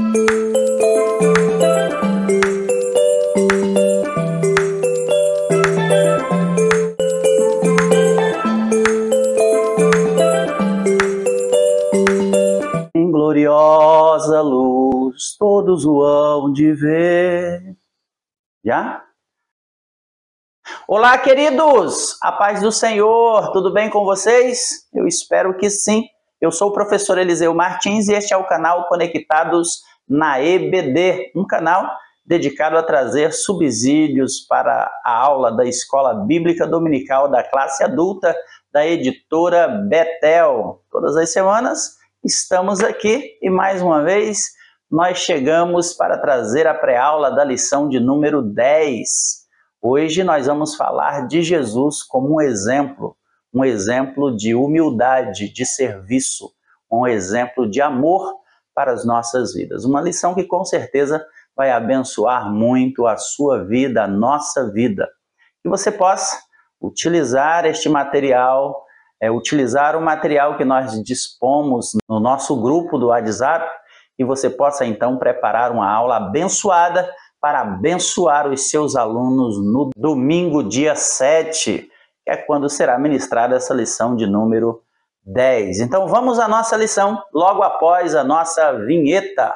Em gloriosa luz, todos o hão de ver. Já? Olá, queridos! A paz do Senhor, tudo bem com vocês? Eu espero que sim. Eu sou o professor Eliseu Martins e este é o canal Conectados na EBD, um canal dedicado a trazer subsídios para a aula da Escola Bíblica Dominical da classe adulta da editora Betel. Todas as semanas estamos aqui e mais uma vez nós chegamos para trazer a pré-aula da lição de número 10. Hoje nós vamos falar de Jesus como um exemplo de humildade, de serviço, um exemplo de amor para as nossas vidas. Uma lição que com certeza vai abençoar muito a sua vida, a nossa vida. Que você possa utilizar este material, utilizar o material que nós dispomos no nosso grupo do WhatsApp e você possa então preparar uma aula abençoada para abençoar os seus alunos no domingo, dia 7, que é quando será ministrada essa lição de número 10. Então vamos à nossa lição logo após a nossa vinheta.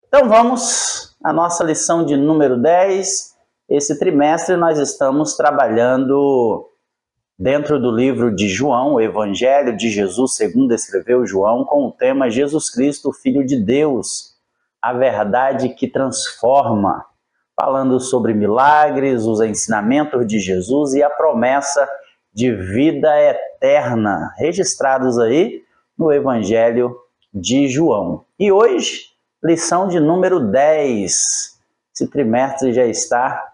Então vamos à nossa lição de número 10. Esse trimestre nós estamos trabalhando dentro do livro de João, o Evangelho de Jesus segundo escreveu João, com o tema Jesus Cristo, Filho de Deus, a verdade que transforma, falando sobre milagres, os ensinamentos de Jesus e a promessa de vida eterna, registrados aí no Evangelho de João. E hoje, lição de número 10. Esse trimestre já está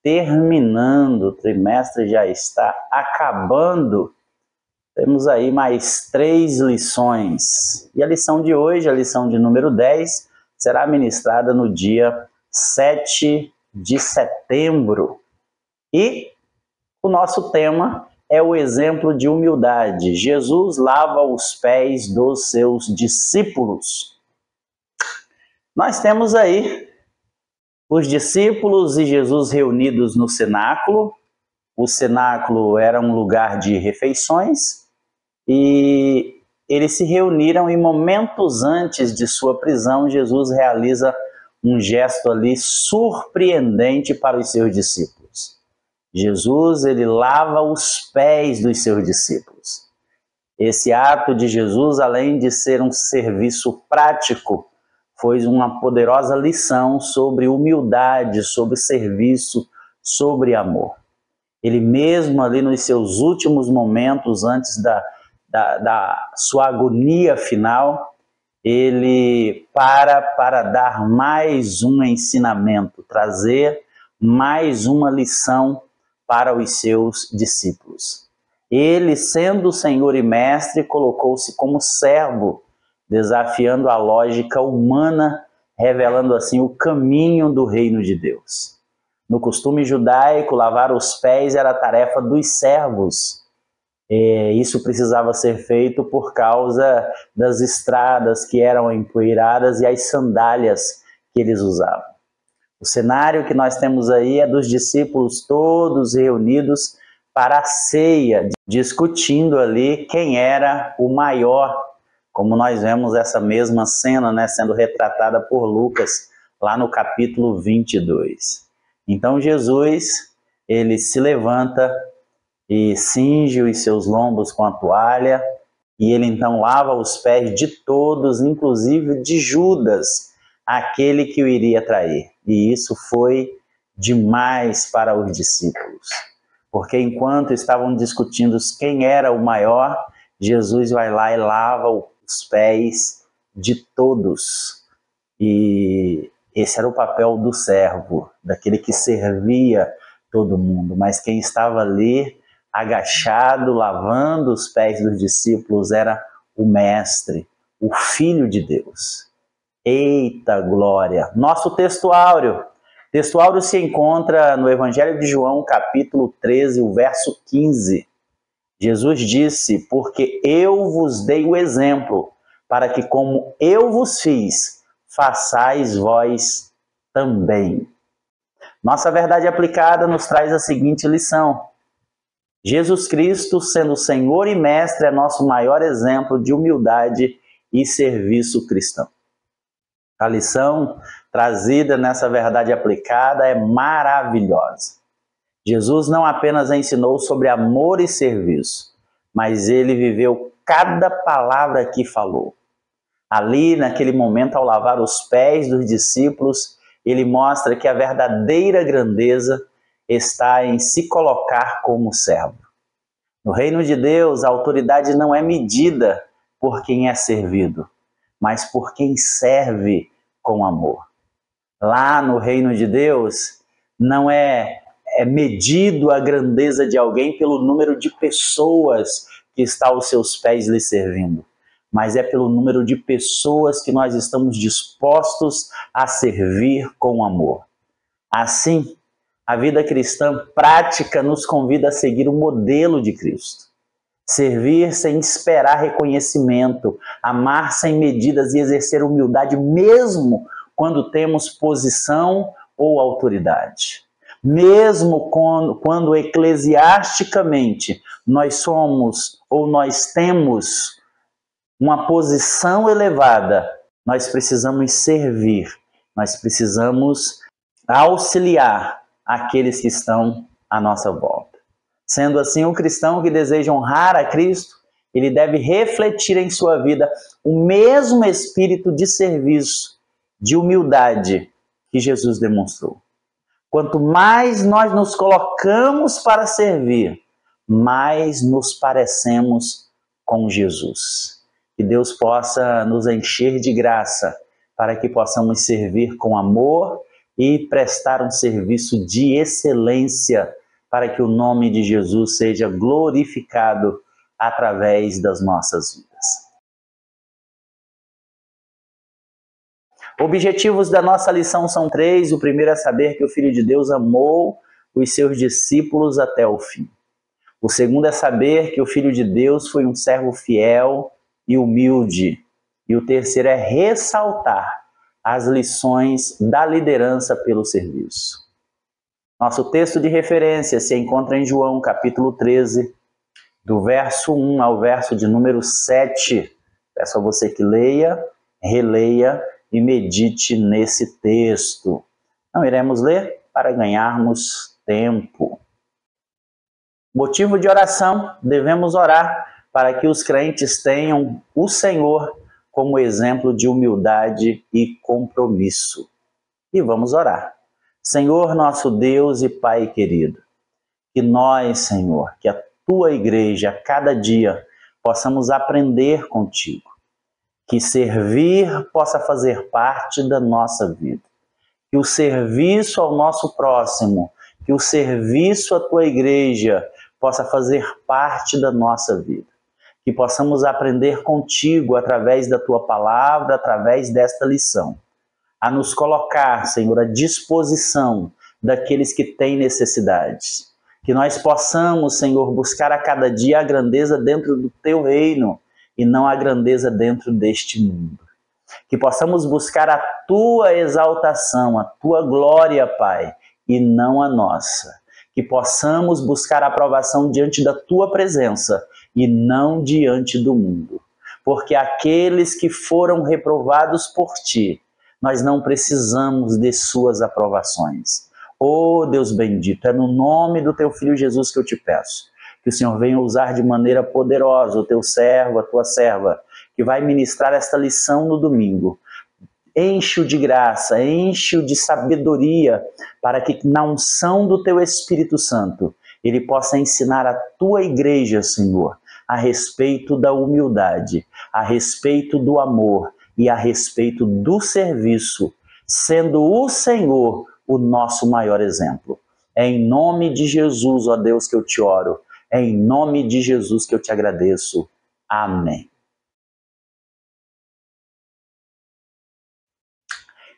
terminando, o trimestre já está acabando. Temos aí mais 3 lições. E a lição de hoje, a lição de número 10, será ministrada no dia 7 de setembro. E o nosso tema é o exemplo de humildade. Jesus lava os pés dos seus discípulos. Nós temos aí os discípulos e Jesus reunidos no cenáculo. O cenáculo era um lugar de refeições e eles se reuniram e momentos antes de sua prisão, Jesus realiza um gesto ali surpreendente para os seus discípulos. Jesus, ele lava os pés dos seus discípulos. Esse ato de Jesus, além de ser um serviço prático, foi uma poderosa lição sobre humildade, sobre serviço, sobre amor. Ele mesmo ali nos seus últimos momentos, antes da sua agonia final, ele para dar mais um ensinamento, trazer mais uma lição para os seus discípulos. Ele, sendo Senhor e Mestre, colocou-se como servo, desafiando a lógica humana, revelando assim o caminho do reino de Deus. No costume judaico, lavar os pés era a tarefa dos servos. Isso precisava ser feito por causa das estradas que eram empoeiradas e as sandálias que eles usavam. O cenário que nós temos aí é dos discípulos todos reunidos para a ceia, discutindo ali quem era o maior, como nós vemos essa mesma cena, né, sendo retratada por Lucas lá no capítulo 22. Então Jesus, ele se levanta e cinge os seus lombos com a toalha e ele então lava os pés de todos, inclusive de Judas, aquele que o iria trair. E isso foi demais para os discípulos, porque enquanto estavam discutindo quem era o maior, Jesus vai lá e lava os pés de todos. E esse era o papel do servo, daquele que servia todo mundo. Mas quem estava ali, agachado, lavando os pés dos discípulos, era o Mestre, o Filho de Deus. Eita glória! Nosso texto áureo. Texto áureo se encontra no Evangelho de João, capítulo 13, o verso 15. Jesus disse: porque eu vos dei o exemplo, para que como eu vos fiz, façais vós também. Nossa verdade aplicada nos traz a seguinte lição: Jesus Cristo, sendo Senhor e Mestre, é nosso maior exemplo de humildade e serviço cristão. A lição trazida nessa verdade aplicada é maravilhosa. Jesus não apenas ensinou sobre amor e serviço, mas ele viveu cada palavra que falou. Ali, naquele momento, ao lavar os pés dos discípulos, ele mostra que a verdadeira grandeza está em se colocar como servo. No reino de Deus, a autoridade não é medida por quem é servido, mas por quem serve com amor. Lá no reino de Deus, não é medido a grandeza de alguém pelo número de pessoas que está aos seus pés lhe servindo, mas é pelo número de pessoas que nós estamos dispostos a servir com amor. Assim, a vida cristã prática nos convida a seguir o modelo de Cristo. Servir sem esperar reconhecimento, amar sem medidas e exercer humildade mesmo quando temos posição ou autoridade. Mesmo quando eclesiasticamente nós somos ou nós temos uma posição elevada, nós precisamos servir, nós precisamos auxiliar aqueles que estão à nossa volta. Sendo assim, o cristão que deseja honrar a Cristo, ele deve refletir em sua vida o mesmo espírito de serviço, de humildade que Jesus demonstrou. Quanto mais nós nos colocamos para servir, mais nos parecemos com Jesus. Que Deus possa nos encher de graça para que possamos servir com amor e prestar um serviço de excelência para que o nome de Jesus seja glorificado através das nossas vidas. Objetivos da nossa lição são 3. O primeiro é saber que o Filho de Deus amou os seus discípulos até o fim. O segundo é saber que o Filho de Deus foi um servo fiel e humilde. E o terceiro é ressaltar as lições da liderança pelo serviço. Nosso texto de referência se encontra em João, capítulo 13, do verso 1 ao verso de número 7. Peço a você que leia, releia e medite nesse texto. Não iremos ler para ganharmos tempo. Motivo de oração: devemos orar para que os crentes tenham o Senhor como exemplo de humildade e compromisso. E vamos orar. Senhor, nosso Deus e Pai querido, que nós, Senhor, que a Tua igreja, a cada dia, possamos aprender contigo. Que servir possa fazer parte da nossa vida. Que o serviço ao nosso próximo, que o serviço à Tua igreja possa fazer parte da nossa vida. Que possamos aprender contigo através da Tua palavra, através desta lição. A nos colocar, Senhor, à disposição daqueles que têm necessidades. Que nós possamos, Senhor, buscar a cada dia a grandeza dentro do Teu reino e não a grandeza dentro deste mundo. Que possamos buscar a Tua exaltação, a Tua glória, Pai, e não a nossa. Que possamos buscar a aprovação diante da Tua presença e não diante do mundo. Porque aqueles que foram reprovados por Ti, nós não precisamos de suas aprovações. Oh, Deus bendito, é no nome do Teu Filho Jesus que eu te peço, que o Senhor venha usar de maneira poderosa o Teu servo, a Tua serva, que vai ministrar esta lição no domingo. Enche-o de graça, enche-o de sabedoria, para que na unção do Teu Espírito Santo, ele possa ensinar a Tua igreja, Senhor, a respeito da humildade, a respeito do amor, e a respeito do serviço, sendo o Senhor o nosso maior exemplo. É em nome de Jesus, ó Deus, que eu te oro. É em nome de Jesus que eu te agradeço. Amém.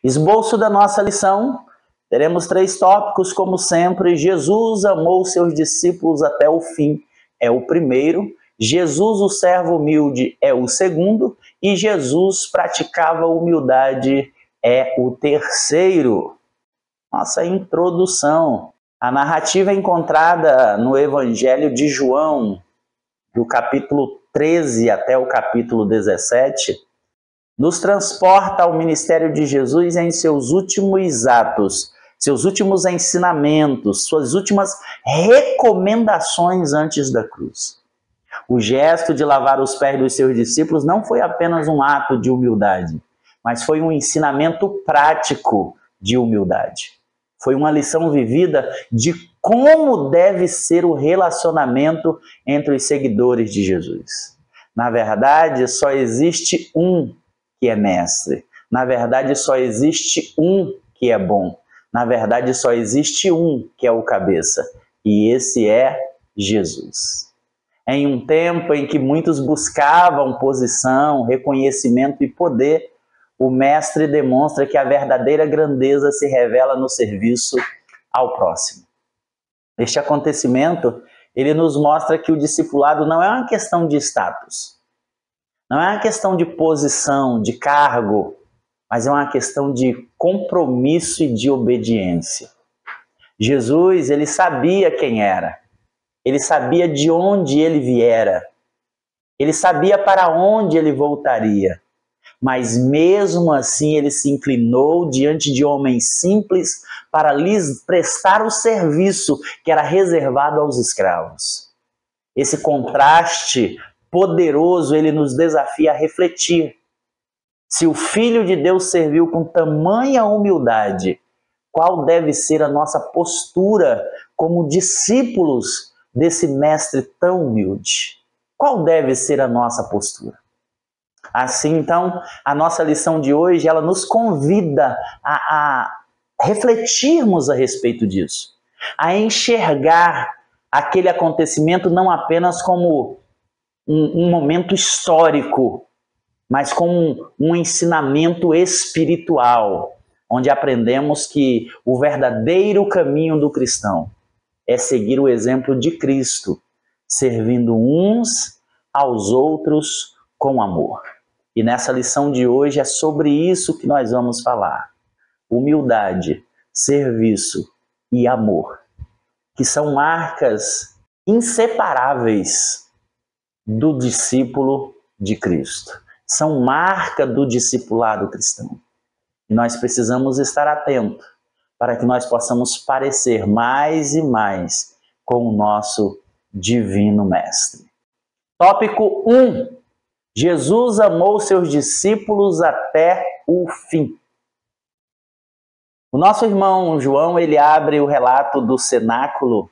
Esboço da nossa lição. Teremos 3 tópicos, como sempre. Jesus amou seus discípulos até o fim, é o primeiro. Jesus, o servo humilde, é o segundo. E Jesus praticava humildade, é o terceiro. Nossa introdução. A narrativa é encontrada no Evangelho de João, do capítulo 13 até o capítulo 17, nos transporta ao ministério de Jesus em seus últimos atos, seus últimos ensinamentos, suas últimas recomendações antes da cruz. O gesto de lavar os pés dos seus discípulos não foi apenas um ato de humildade, mas foi um ensinamento prático de humildade. Foi uma lição vivida de como deve ser o relacionamento entre os seguidores de Jesus. Na verdade, só existe um que é mestre. Na verdade, só existe um que é bom. Na verdade, só existe um que é o cabeça. E esse é Jesus. Em um tempo em que muitos buscavam posição, reconhecimento e poder, o mestre demonstra que a verdadeira grandeza se revela no serviço ao próximo. Este acontecimento, ele nos mostra que o discipulado não é uma questão de status, não é uma questão de posição, de cargo, mas é uma questão de compromisso e de obediência. Jesus, ele sabia quem era, ele sabia de onde ele viera, ele sabia para onde ele voltaria. Mas mesmo assim ele se inclinou diante de homens simples para lhes prestar o serviço que era reservado aos escravos. Esse contraste poderoso, ele nos desafia a refletir. Se o Filho de Deus serviu com tamanha humildade, qual deve ser a nossa postura como discípulos desse mestre tão humilde? Qual deve ser a nossa postura? Assim, então, a nossa lição de hoje, ela nos convida a refletirmos a respeito disso, a enxergar aquele acontecimento não apenas como um momento histórico, mas como um ensinamento espiritual, onde aprendemos que o verdadeiro caminho do cristão é seguir o exemplo de Cristo, servindo uns aos outros com amor. E nessa lição de hoje é sobre isso que nós vamos falar. Humildade, serviço e amor, que são marcas inseparáveis do discípulo de Cristo. São marca do discipulado cristão. E nós precisamos estar atentos para que nós possamos parecer mais e mais com o nosso divino mestre. Tópico 1. Jesus amou seus discípulos até o fim. O nosso irmão João, ele abre o relato do cenáculo,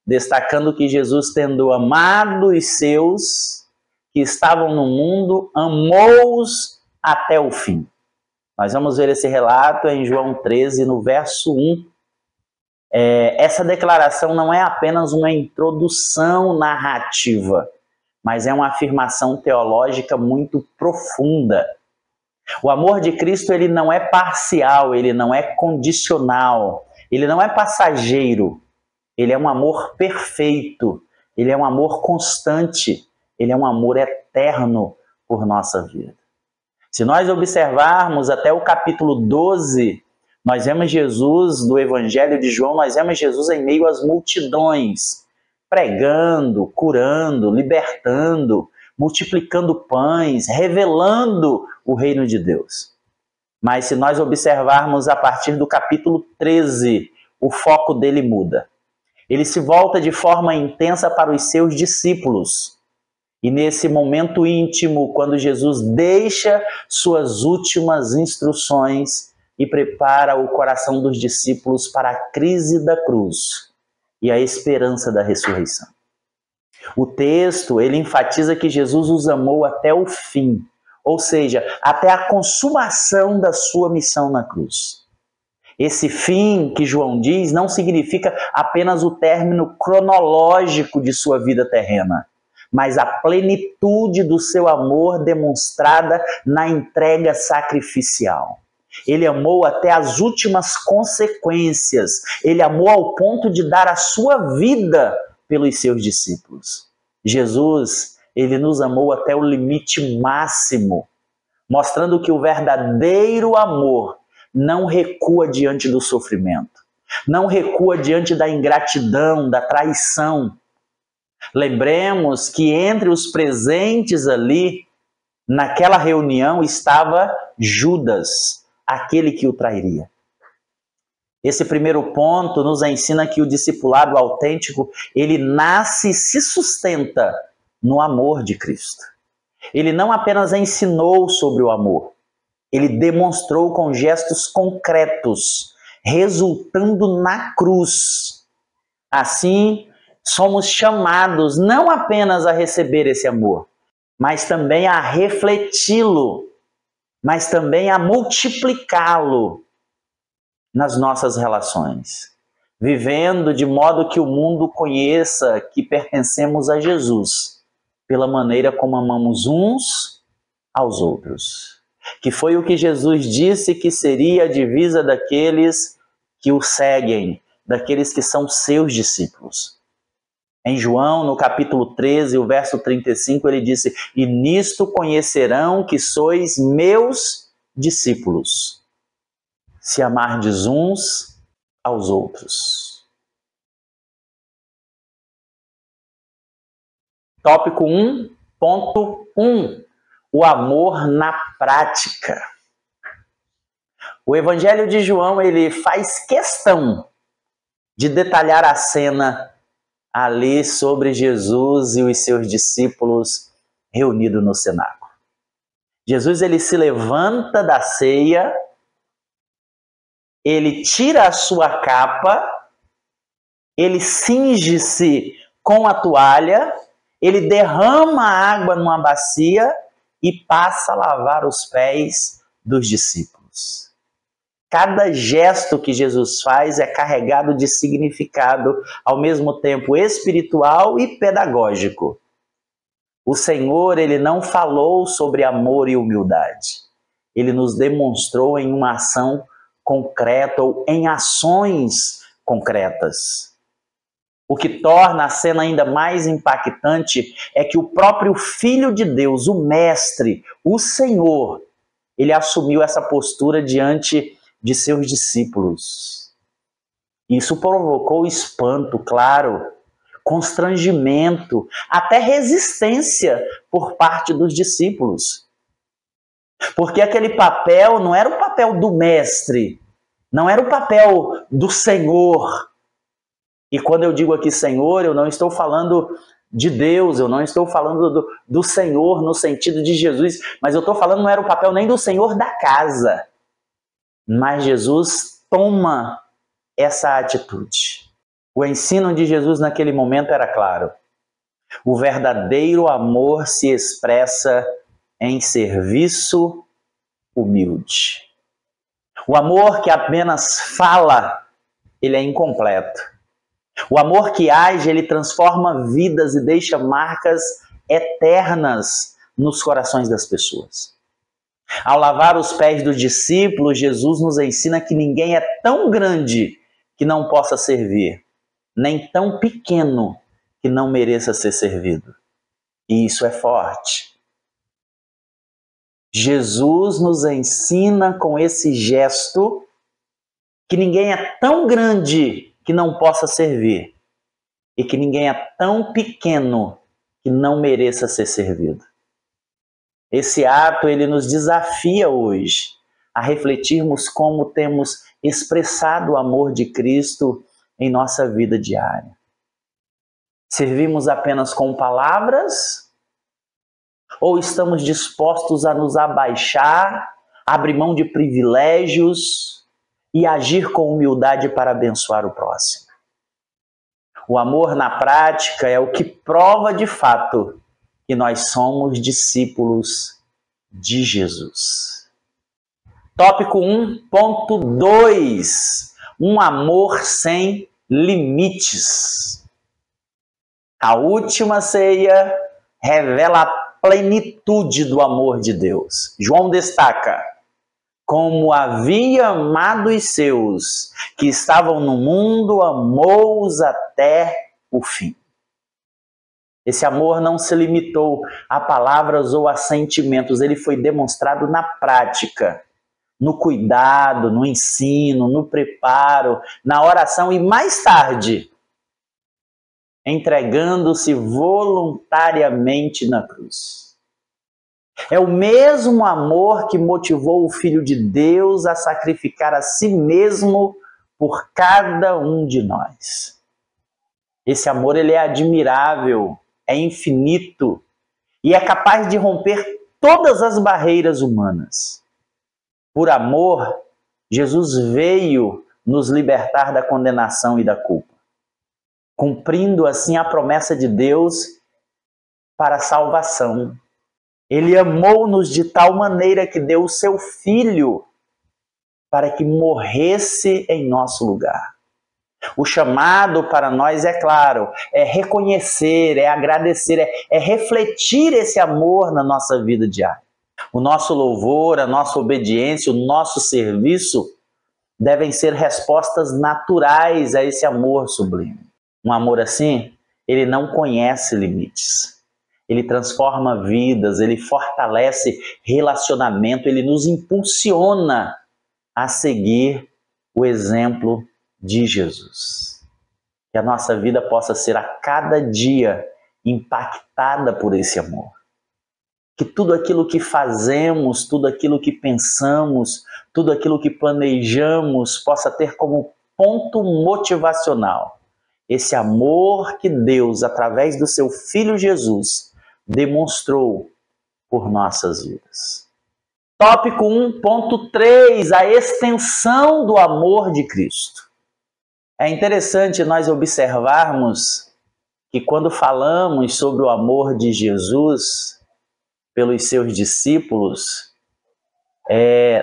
destacando que Jesus, tendo amado os seus que estavam no mundo, amou-os até o fim. Nós vamos ver esse relato em João 13, no verso 1. Essa declaração não é apenas uma introdução narrativa, mas é uma afirmação teológica muito profunda. O amor de Cristo, ele não é parcial, ele não é condicional, ele não é passageiro, ele é um amor perfeito, ele é um amor constante, ele é um amor eterno por nossa vida. Se nós observarmos até o capítulo 12, nós vemos Jesus, do Evangelho de João, nós vemos Jesus em meio às multidões, pregando, curando, libertando, multiplicando pães, revelando o reino de Deus. Mas se nós observarmos a partir do capítulo 13, o foco dele muda. Ele se volta de forma intensa para os seus discípulos. E nesse momento íntimo, quando Jesus deixa suas últimas instruções e prepara o coração dos discípulos para a crise da cruz e a esperança da ressurreição. O texto, ele enfatiza que Jesus os amou até o fim. ou seja, até a consumação da sua missão na cruz. Esse fim que João diz não significa apenas o término cronológico de sua vida terrena, mas a plenitude do seu amor demonstrada na entrega sacrificial. Ele amou até as últimas consequências. Ele amou ao ponto de dar a sua vida pelos seus discípulos. Jesus, ele nos amou até o limite máximo, mostrando que o verdadeiro amor não recua diante do sofrimento, não recua diante da ingratidão, da traição. Lembremos que entre os presentes ali, naquela reunião, estava Judas, aquele que o trairia. Esse primeiro ponto nos ensina que o discipulado autêntico, ele nasce e se sustenta no amor de Cristo. Ele não apenas ensinou sobre o amor, ele demonstrou com gestos concretos, resultando na cruz. Assim, somos chamados não apenas a receber esse amor, mas também a refleti-lo, mas também a multiplicá-lo nas nossas relações, vivendo de modo que o mundo conheça que pertencemos a Jesus, pela maneira como amamos uns aos outros. Que foi o que Jesus disse que seria a divisa daqueles que o seguem, daqueles que são seus discípulos. Em João, no capítulo 13, o verso 35, ele disse: "E nisto conhecerão que sois meus discípulos, se amardes uns aos outros." Tópico 1.1. O amor na prática. O Evangelho de João, ele faz questão de detalhar a cena ali sobre Jesus e os seus discípulos reunidos no cenáculo. Jesus, ele se levanta da ceia, ele tira a sua capa, ele cinge-se com a toalha, ele derrama água numa bacia e passa a lavar os pés dos discípulos. Cada gesto que Jesus faz é carregado de significado, ao mesmo tempo espiritual e pedagógico. O Senhor, ele não falou sobre amor e humildade. Ele nos demonstrou em uma ação concreta ou em ações concretas. O que torna a cena ainda mais impactante é que o próprio Filho de Deus, o Mestre, o Senhor, ele assumiu essa postura diante de seus discípulos. Isso provocou espanto, claro, constrangimento, até resistência por parte dos discípulos. Porque aquele papel não era o papel do Mestre, não era o papel do Senhor. E quando eu digo aqui Senhor, eu não estou falando de Deus, eu não estou falando do Senhor no sentido de Jesus, mas eu estou falando não era o papel nem do Senhor da casa. Mas Jesus toma essa atitude. O ensino de Jesus naquele momento era claro. O verdadeiro amor se expressa em serviço humilde. O amor que apenas fala, ele é incompleto. O amor que age, ele transforma vidas e deixa marcas eternas nos corações das pessoas. Ao lavar os pés dos discípulos, Jesus nos ensina que ninguém é tão grande que não possa servir, nem tão pequeno que não mereça ser servido. E isso é forte. Jesus nos ensina com esse gesto que ninguém é tão grande que não possa servir e que ninguém é tão pequeno que não mereça ser servido. Esse ato, ele nos desafia hoje a refletirmos como temos expressado o amor de Cristo em nossa vida diária. Servimos apenas com palavras? Ou estamos dispostos a nos abaixar, abrir mão de privilégios e agir com humildade para abençoar o próximo? O amor na prática é o que prova de fato que nós somos discípulos de Jesus. Tópico 1.2: um amor sem limites. A última ceia revela a plenitude do amor de Deus. João destaca: como havia amado os seus que estavam no mundo, amou-os até o fim. Esse amor não se limitou a palavras ou a sentimentos, ele foi demonstrado na prática, no cuidado, no ensino, no preparo, na oração e mais tarde, entregando-se voluntariamente na cruz. É o mesmo amor que motivou o Filho de Deus a sacrificar a si mesmo por cada um de nós. Esse amor, ele é admirável, é infinito e é capaz de romper todas as barreiras humanas. Por amor, Jesus veio nos libertar da condenação e da culpa, cumprindo assim a promessa de Deus para a salvação. Ele amou-nos de tal maneira que deu o seu Filho para que morresse em nosso lugar. O chamado para nós é claro, é reconhecer, é agradecer, é refletir esse amor na nossa vida diária. O nosso louvor, a nossa obediência, o nosso serviço devem ser respostas naturais a esse amor sublime. Um amor assim, ele não conhece limites. Ele transforma vidas, ele fortalece relacionamento, ele nos impulsiona a seguir o exemplo de Jesus. Que a nossa vida possa ser a cada dia impactada por esse amor. Que tudo aquilo que fazemos, tudo aquilo que pensamos, tudo aquilo que planejamos possa ter como ponto motivacional esse amor que Deus, através do seu Filho Jesus, demonstrou por nossas vidas. Tópico 1.3: a extensão do amor de Cristo. É interessante nós observarmos que quando falamos sobre o amor de Jesus pelos seus discípulos,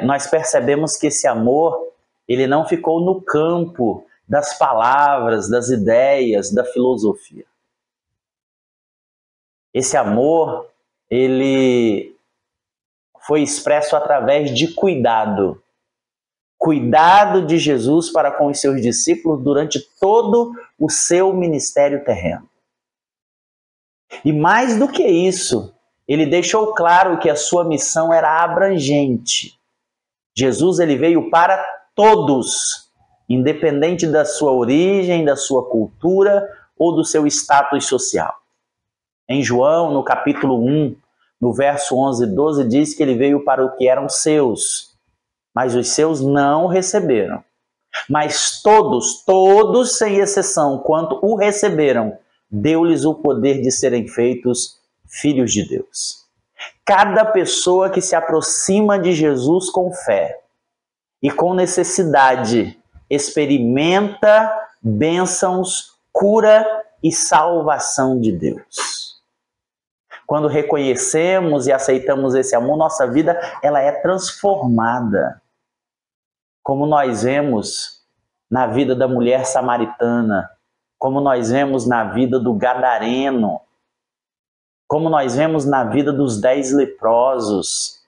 nós percebemos que esse amor, ele não ficou no campo das palavras, das ideias, da filosofia. Esse amor, ele foi expresso através de cuidado. Cuidado de Jesus para com os seus discípulos durante todo o seu ministério terreno. E mais do que isso, ele deixou claro que a sua missão era abrangente. Jesus, ele veio para todos, independente da sua origem, da sua cultura ou do seu status social. Em João, no capítulo 1, no verso 11 e 12, diz que ele veio para o que eram seus, mas os seus não o receberam. Mas todos sem exceção, quanto o receberam, deu-lhes o poder de serem feitos filhos de Deus. Cada pessoa que se aproxima de Jesus com fé e com necessidade, experimenta bênçãos, cura e salvação de Deus. Quando reconhecemos e aceitamos esse amor, nossa vida ela é transformada. Como nós vemos na vida da mulher samaritana, como nós vemos na vida do gadareno, como nós vemos na vida dos 10 leprosos,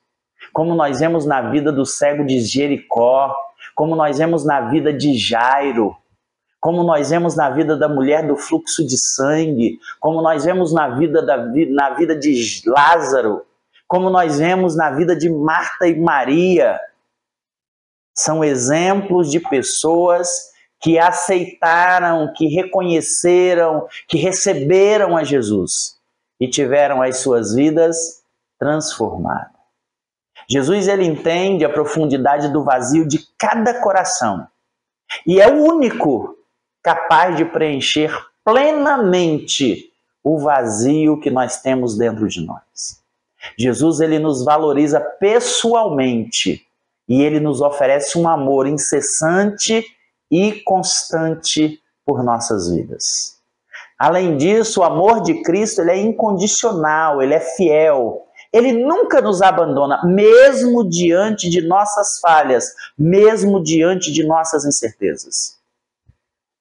como nós vemos na vida do cego de Jericó, como nós vemos na vida de Jairo, como nós vemos na vida da mulher do fluxo de sangue, como nós vemos na vida de Lázaro, como nós vemos na vida de Marta e Maria. São exemplos de pessoas que aceitaram, que reconheceram, que receberam a Jesus e tiveram as suas vidas transformadas. Jesus, ele entende a profundidade do vazio de cada coração e é o único capaz de preencher plenamente o vazio que nós temos dentro de nós. Jesus, ele nos valoriza pessoalmente e ele nos oferece um amor incessante e constante por nossas vidas. Além disso, o amor de Cristo, ele é incondicional, ele é fiel, Ele nunca nos abandona, mesmo diante de nossas falhas, mesmo diante de nossas incertezas.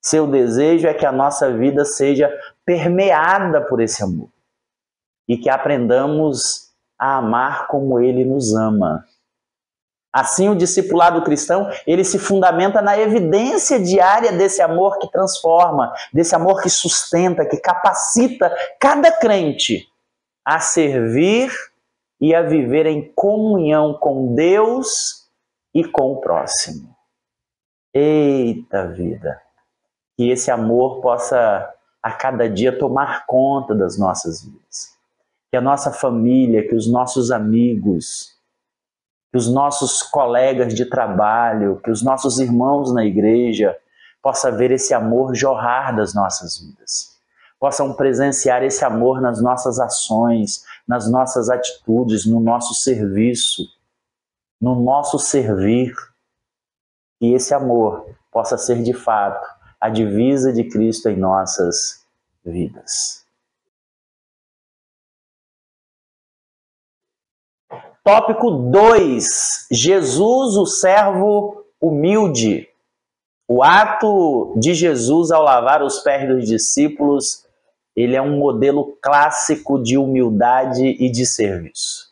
Seu desejo é que a nossa vida seja permeada por esse amor e que aprendamos a amar como Ele nos ama. Assim, o discipulado cristão, ele se fundamenta na evidência diária desse amor que transforma, desse amor que sustenta, que capacita cada crente a servir e a viver em comunhão com Deus e com o próximo. Eita vida! Que esse amor possa a cada dia tomar conta das nossas vidas. Que a nossa família, que os nossos amigos, que os nossos colegas de trabalho, que os nossos irmãos na igreja possam ver esse amor jorrar das nossas vidas. Possam presenciar esse amor nas nossas ações, nas nossas atitudes, no nosso serviço, no nosso servir. E esse amor possa ser de fato a divisa de Cristo em nossas vidas. Tópico 2. Jesus, o servo humilde. O ato de Jesus ao lavar os pés dos discípulos, ele é um modelo clássico de humildade e de serviço.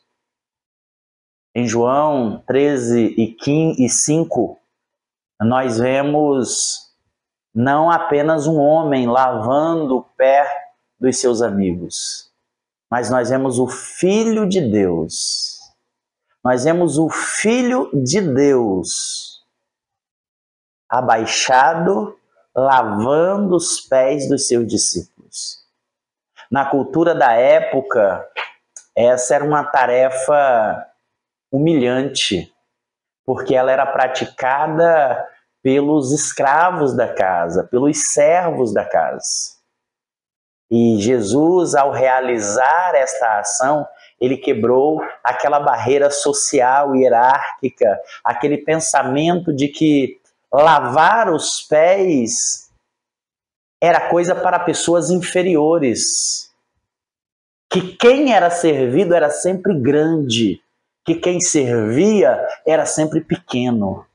Em João 13 e 5, nós vemos não apenas um homem lavando o pé dos seus amigos, mas nós vemos o Filho de Deus. Nós vemos o Filho de Deus abaixado, lavando os pés dos seus discípulos. Na cultura da época, essa era uma tarefa humilhante, porque ela era praticada pelos escravos da casa, pelos servos da casa. E Jesus, ao realizar esta ação, ele quebrou aquela barreira social, hierárquica, aquele pensamento de que lavar os pés era coisa para pessoas inferiores. Que quem era servido era sempre grande, que quem servia era sempre pequeno.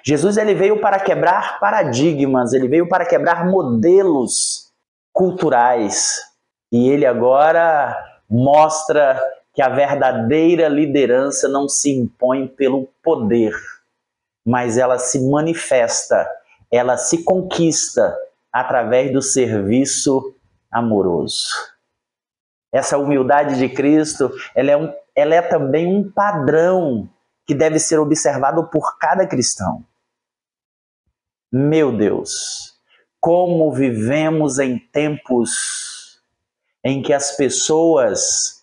Jesus ele veio para quebrar paradigmas, ele veio para quebrar modelos culturais. E ele agora mostra que a verdadeira liderança não se impõe pelo poder, mas ela se manifesta, ela se conquista através do serviço amoroso. Essa humildade de Cristo, ela é também um padrão que deve ser observado por cada cristão. Meu Deus, como vivemos em tempos em que as pessoas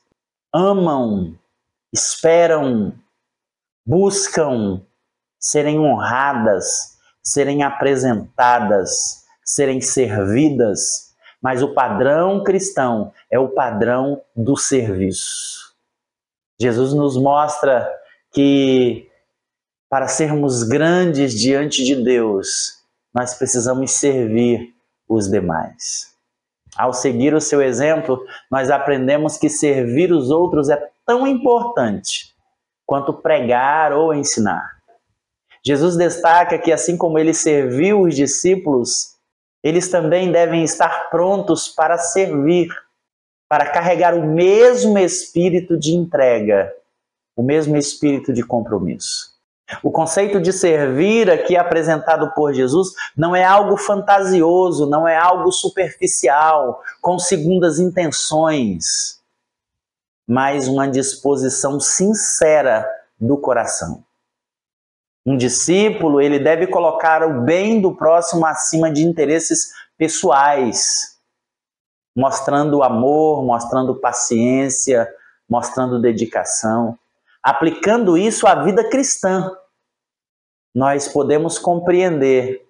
amam, esperam, buscam serem honradas, serem apresentadas, serem servidas, mas o padrão cristão é o padrão do serviço. Jesus nos mostra que para sermos grandes diante de Deus, nós precisamos servir os demais. Ao seguir o seu exemplo, nós aprendemos que servir os outros é tão importante quanto pregar ou ensinar. Jesus destaca que assim como ele serviu os discípulos, eles também devem estar prontos para servir, para carregar o mesmo espírito de entrega, o mesmo espírito de compromisso. O conceito de servir aqui apresentado por Jesus não é algo fantasioso, não é algo superficial, com segundas intenções, mas uma disposição sincera do coração. Um discípulo, ele deve colocar o bem do próximo acima de interesses pessoais, mostrando amor, mostrando paciência, mostrando dedicação. Aplicando isso à vida cristã, nós podemos compreender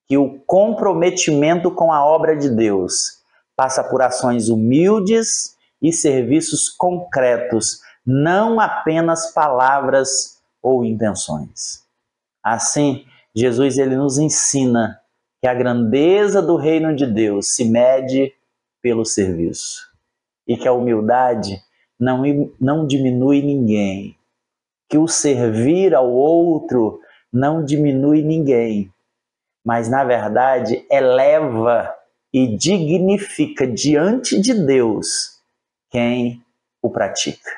que o comprometimento com a obra de Deus passa por ações humildes e serviços concretos, não apenas palavras ou intenções. Assim, Jesus ele nos ensina que a grandeza do reino de Deus se mede pelo serviço e que a humildade não diminui ninguém, que o servir ao outro não diminui ninguém, mas na verdade eleva e dignifica diante de Deus quem o pratica.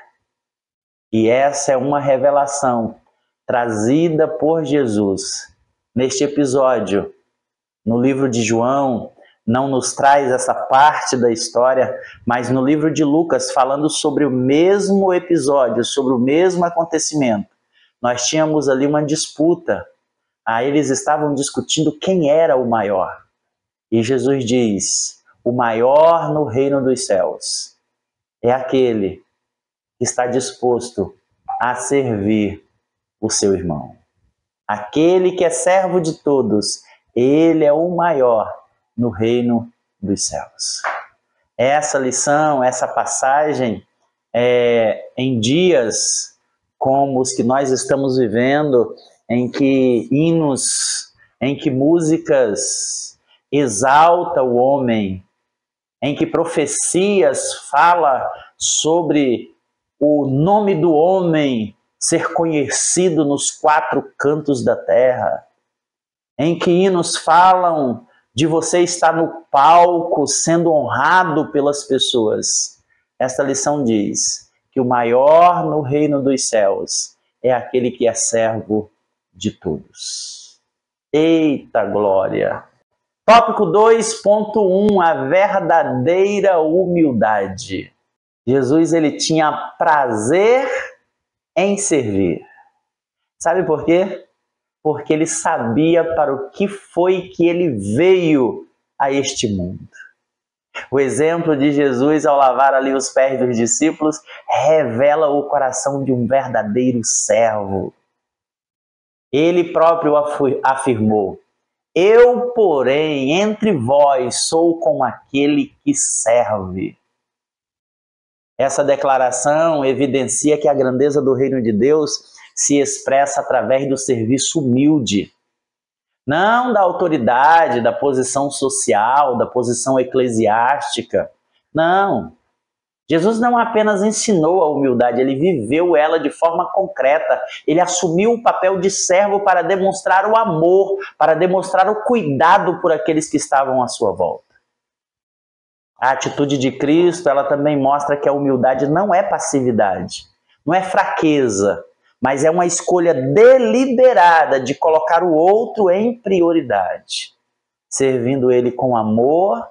E essa é uma revelação trazida por Jesus neste episódio. No livro de João, não nos traz essa parte da história, mas no livro de Lucas, falando sobre o mesmo episódio, sobre o mesmo acontecimento, nós tínhamos ali uma disputa. Aí eles estavam discutindo quem era o maior. E Jesus diz: o maior no reino dos céus é aquele que está disposto a servir o seu irmão. Aquele que é servo de todos, ele é o maior no reino dos céus. Essa lição, essa passagem, em dias como os que nós estamos vivendo, em que hinos, em que músicas exaltam o homem, em que profecias falam sobre o nome do homem ser conhecido nos quatro cantos da terra, em que hinos falam de você estar no palco sendo honrado pelas pessoas. Esta lição diz que o maior no reino dos céus é aquele que é servo de todos. Eita glória! Tópico 2.1, a verdadeira humildade. Jesus, ele tinha prazer em servir. Sabe por quê? Porque ele sabia para o que foi que ele veio a este mundo. O exemplo de Jesus ao lavar ali os pés dos discípulos revela o coração de um verdadeiro servo. Ele próprio afirmou: eu, porém, entre vós sou como aquele que serve. Essa declaração evidencia que a grandeza do reino de Deus se expressa através do serviço humilde. Não da autoridade, da posição social, da posição eclesiástica. Não. Jesus não apenas ensinou a humildade, ele viveu ela de forma concreta. Ele assumiu o papel de servo para demonstrar o amor, para demonstrar o cuidado por aqueles que estavam à sua volta. A atitude de Cristo, ela também mostra que a humildade não é passividade, não é fraqueza, mas é uma escolha deliberada de colocar o outro em prioridade, servindo ele com amor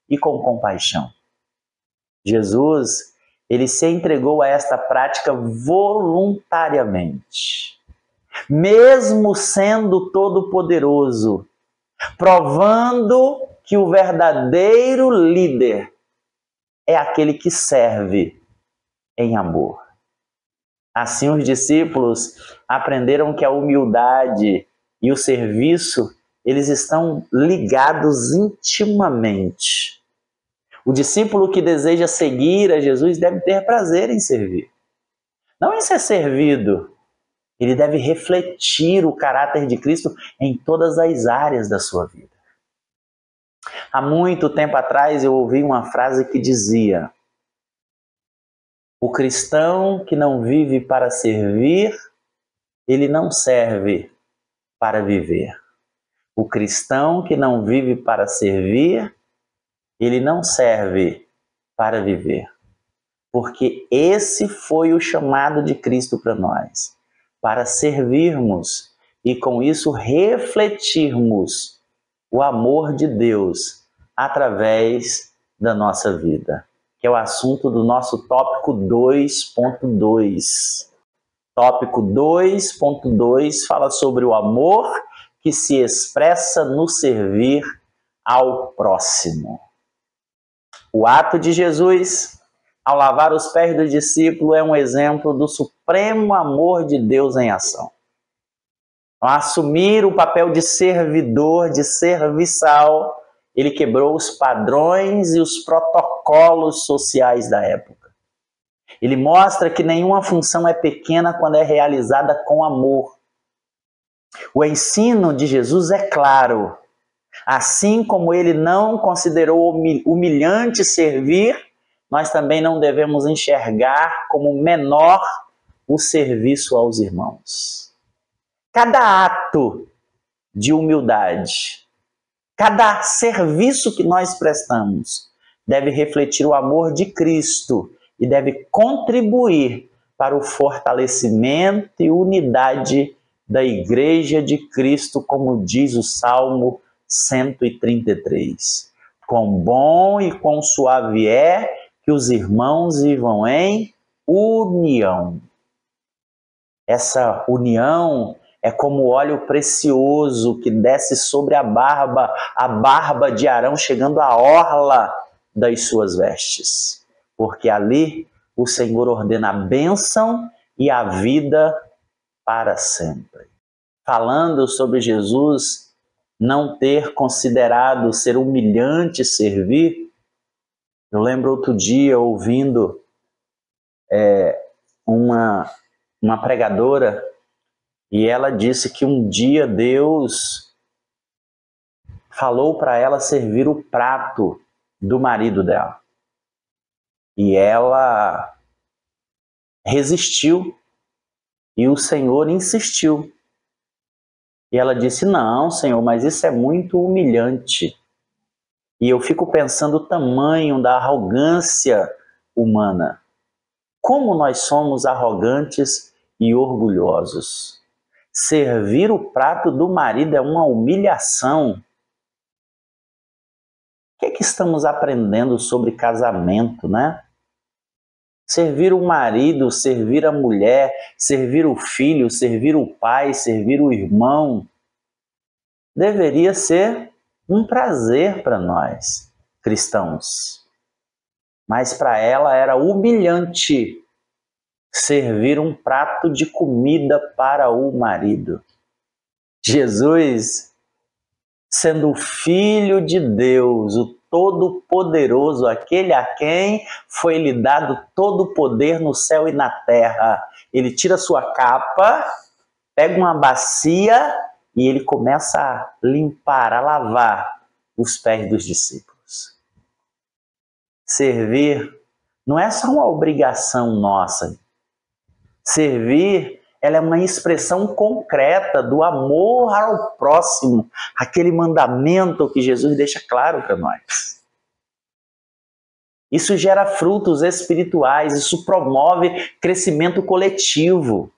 e com compaixão. Jesus, ele se entregou a esta prática voluntariamente, mesmo sendo todo-poderoso, provando que o verdadeiro líder é aquele que serve em amor. Assim, os discípulos aprenderam que a humildade e o serviço, eles estão ligados intimamente. O discípulo que deseja seguir a Jesus deve ter prazer em servir. Não em ser servido. Ele deve refletir o caráter de Cristo em todas as áreas da sua vida. Há muito tempo atrás eu ouvi uma frase que dizia: o cristão que não vive para servir, ele não serve para viver. O cristão que não vive para servir, ele não serve para viver. Porque esse foi o chamado de Cristo para nós, para servirmos e com isso refletirmos o amor de Deus através da nossa vida, que é o assunto do nosso tópico 2.2. Tópico 2.2 fala sobre o amor que se expressa no servir ao próximo. O ato de Jesus, ao lavar os pés do discípulo, é um exemplo do supremo amor de Deus em ação. Ao assumir o papel de servidor, de serviçal, ele quebrou os padrões e os protocolos sociais da época. Ele mostra que nenhuma função é pequena quando é realizada com amor. O ensino de Jesus é claro. Assim como ele não considerou humilhante servir, nós também não devemos enxergar como menor o serviço aos irmãos. Cada ato de humildade, cada serviço que nós prestamos deve refletir o amor de Cristo e deve contribuir para o fortalecimento e unidade da Igreja de Cristo, como diz o Salmo 133. Quão bom e quão suave é que os irmãos vivam em união. Essa união é como óleo precioso que desce sobre a barba de Arão, chegando à orla das suas vestes. Porque ali o Senhor ordena a bênção e a vida para sempre. Falando sobre Jesus não ter considerado ser humilhante servir, eu lembro outro dia ouvindo uma pregadora, e ela disse que um dia Deus falou para ela servir o prato do marido dela. E ela resistiu e o Senhor insistiu. E ela disse: não, Senhor, mas isso é muito humilhante. E eu fico pensando o tamanho da arrogância humana. Como nós somos arrogantes e orgulhosos. Servir o prato do marido é uma humilhação. O que é que estamos aprendendo sobre casamento, né? Servir o marido, servir a mulher, servir o filho, servir o pai, servir o irmão, deveria ser um prazer para nós, cristãos. Mas para ela era humilhante servir um prato de comida para o marido. Jesus, sendo o Filho de Deus, o Todo-Poderoso, aquele a quem foi lhe dado todo o poder no céu e na terra, ele tira sua capa, pega uma bacia e ele começa a limpar, a lavar os pés dos discípulos. Servir não é só uma obrigação nossa. Servir, ela é uma expressão concreta do amor ao próximo, aquele mandamento que Jesus deixa claro para nós. Isso gera frutos espirituais, isso promove crescimento coletivo.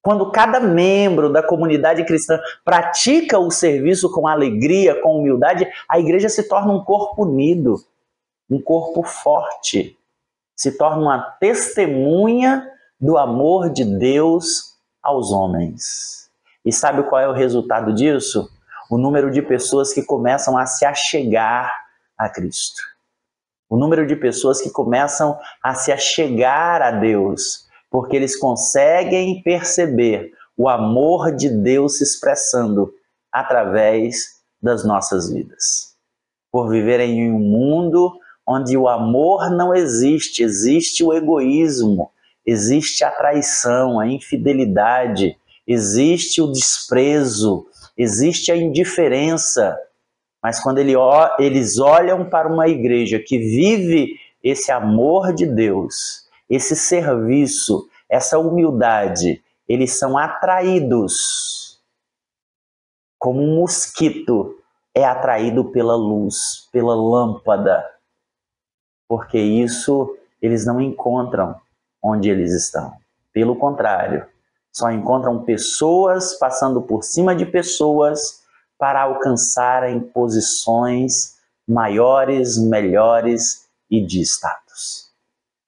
Quando cada membro da comunidade cristã pratica o serviço com alegria, com humildade, a igreja se torna um corpo unido, um corpo forte, se torna uma testemunha do amor de Deus aos homens. E sabe qual é o resultado disso? O número de pessoas que começam a se achegar a Cristo. O número de pessoas que começam a se achegar a Deus, porque eles conseguem perceber o amor de Deus se expressando através das nossas vidas. Por viverem em um mundo onde o amor não existe, existe o egoísmo, existe a traição, a infidelidade, existe o desprezo, existe a indiferença. Mas quando eles olham para uma igreja que vive esse amor de Deus, esse serviço, essa humildade, eles são atraídos como um mosquito é atraído pela luz, pela lâmpada, porque isso eles não encontram onde eles estão. Pelo contrário, só encontram pessoas passando por cima de pessoas para alcançarem posições maiores, melhores e de status.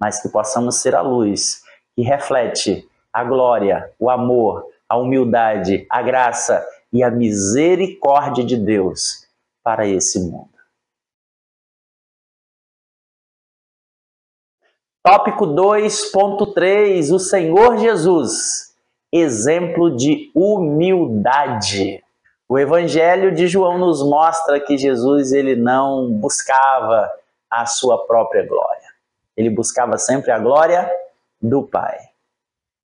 Mas que possamos ser a luz que reflete a glória, o amor, a humildade, a graça e a misericórdia de Deus para esse mundo. Tópico 2.3, o Senhor Jesus, exemplo de humildade. O Evangelho de João nos mostra que Jesus ele não buscava a sua própria glória. Ele buscava sempre a glória do Pai.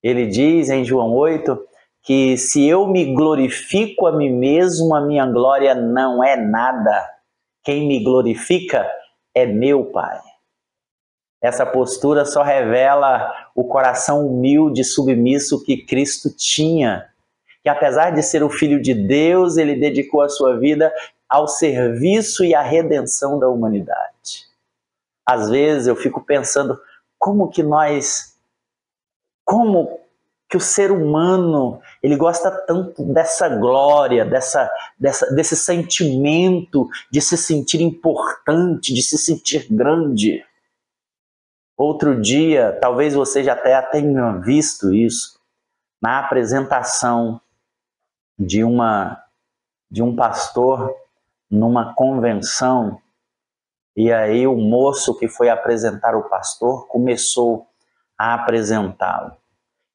Ele diz em João 8 que se eu me glorifico a mim mesmo, a minha glória não é nada. Quem me glorifica é meu Pai. Essa postura só revela o coração humilde e submisso que Cristo tinha, que apesar de ser o Filho de Deus, ele dedicou a sua vida ao serviço e à redenção da humanidade. Às vezes eu fico pensando como que o ser humano, ele gosta tanto dessa glória, desse sentimento de se sentir importante, de se sentir grande. Outro dia, talvez você já até tenha visto isso, na apresentação de um pastor numa convenção, e aí o moço que foi apresentar o pastor começou a apresentá-lo.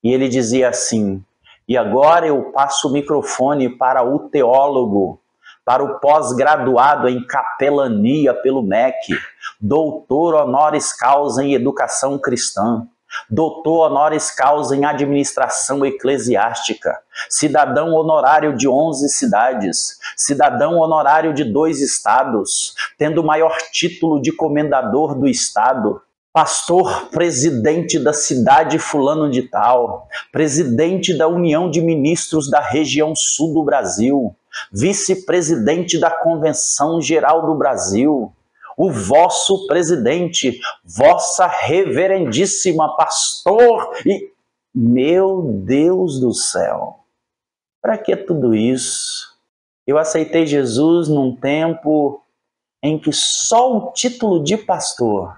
E ele dizia assim: e agora eu passo o microfone para o teólogo, para o pós-graduado em capelania pelo MEC, doutor honoris causa em educação cristã, doutor honoris causa em administração eclesiástica, cidadão honorário de 11 cidades, cidadão honorário de 2 estados, tendo o maior título de comendador do estado, pastor presidente da cidade fulano de tal, presidente da União de Ministros da região sul do Brasil, vice-presidente da Convenção Geral do Brasil, o vosso presidente, vossa reverendíssima pastor e... Meu Deus do céu, para que tudo isso? Eu aceitei Jesus num tempo em que só o título de pastor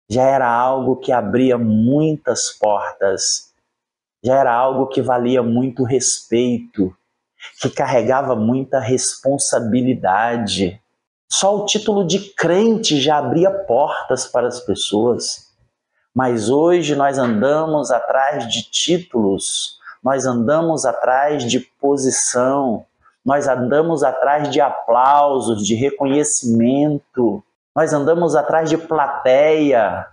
já era algo que abria muitas portas, já era algo que valia muito respeito, que carregava muita responsabilidade. Só o título de crente já abria portas para as pessoas. Mas hoje nós andamos atrás de títulos, nós andamos atrás de posição, nós andamos atrás de aplausos, de reconhecimento, nós andamos atrás de plateia.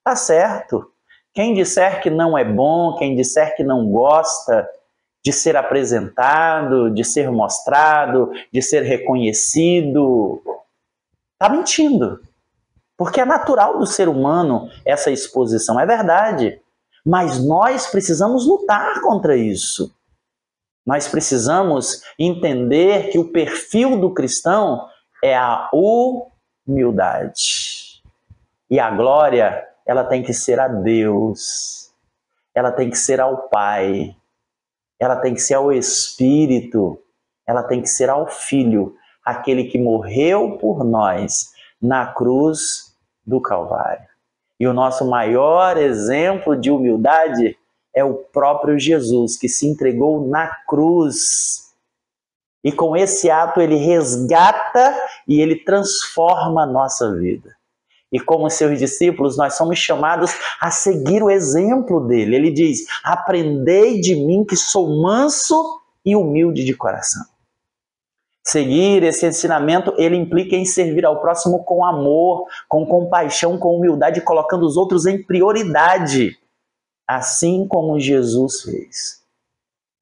Tá certo. Quem disser que não é bom, quem disser que não gosta de ser apresentado, de ser mostrado, de ser reconhecido, está mentindo. Porque é natural do ser humano essa exposição, é verdade. Mas nós precisamos lutar contra isso. Nós precisamos entender que o perfil do cristão é a humildade. E a glória, ela tem que ser a Deus. Ela tem que ser ao Pai. Ela tem que ser ao Espírito. Ela tem que ser ao Filho, aquele que morreu por nós na cruz do Calvário. E o nosso maior exemplo de humildade é o próprio Jesus, que se entregou na cruz. E com esse ato ele resgata e ele transforma a nossa vida. E como seus discípulos, nós somos chamados a seguir o exemplo dele. Ele diz: aprendei de mim que sou manso e humilde de coração. Seguir esse ensinamento, ele implica em servir ao próximo com amor, com compaixão, com humildade, colocando os outros em prioridade, assim como Jesus fez.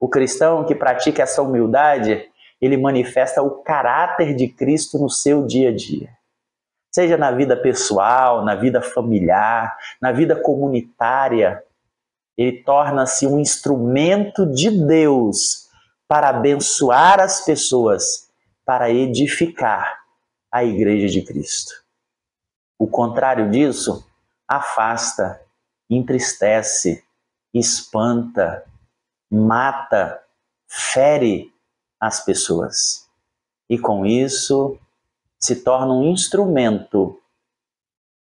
O cristão que pratica essa humildade, ele manifesta o caráter de Cristo no seu dia a dia. Seja na vida pessoal, na vida familiar, na vida comunitária, ele torna-se um instrumento de Deus para abençoar as pessoas, para edificar a Igreja de Cristo. O contrário disso afasta, entristece, espanta, mata, fere as pessoas. E com isso se torna um instrumento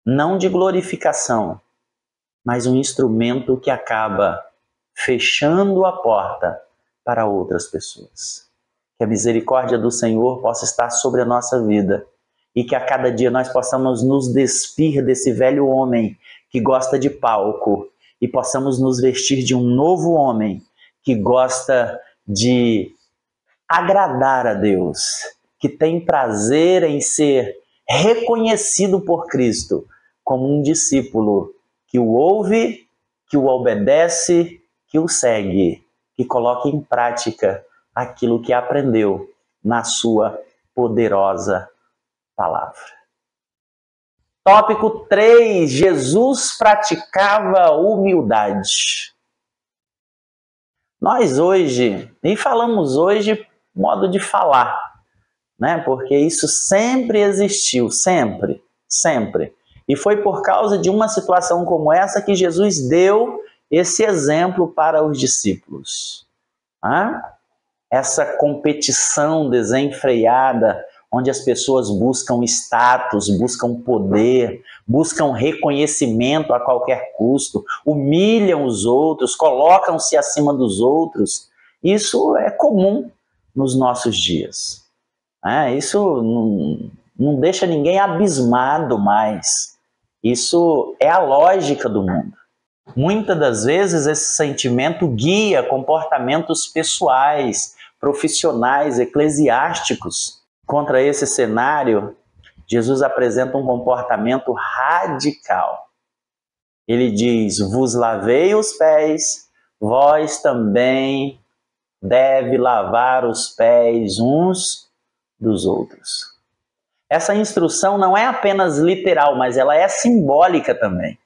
não de glorificação, mas um instrumento que acaba fechando a porta para outras pessoas. Que a misericórdia do Senhor possa estar sobre a nossa vida e que a cada dia nós possamos nos despir desse velho homem que gosta de palco e possamos nos vestir de um novo homem que gosta de agradar a Deus, que tem prazer em ser reconhecido por Cristo como um discípulo que o ouve, que o obedece, que o segue, que coloca em prática aquilo que aprendeu na sua poderosa palavra. Tópico 3, Jesus praticava humildade. Nós hoje, e falamos hoje modo de falar, né? Porque isso sempre existiu, sempre. E foi por causa de uma situação como essa que Jesus deu esse exemplo para os discípulos. Essa competição desenfreada, onde as pessoas buscam status, buscam poder, buscam reconhecimento a qualquer custo, humilham os outros, colocam-se acima dos outros. Isso é comum nos nossos dias. Isso não deixa ninguém abismado mais. Isso é a lógica do mundo. Muitas das vezes esse sentimento guia comportamentos pessoais, profissionais, eclesiásticos. Contra esse cenário, Jesus apresenta um comportamento radical. Ele diz: vos lavei os pés, vós também deve lavar os pés uns dos outros. Essa instrução não é apenas literal, mas ela é simbólica também.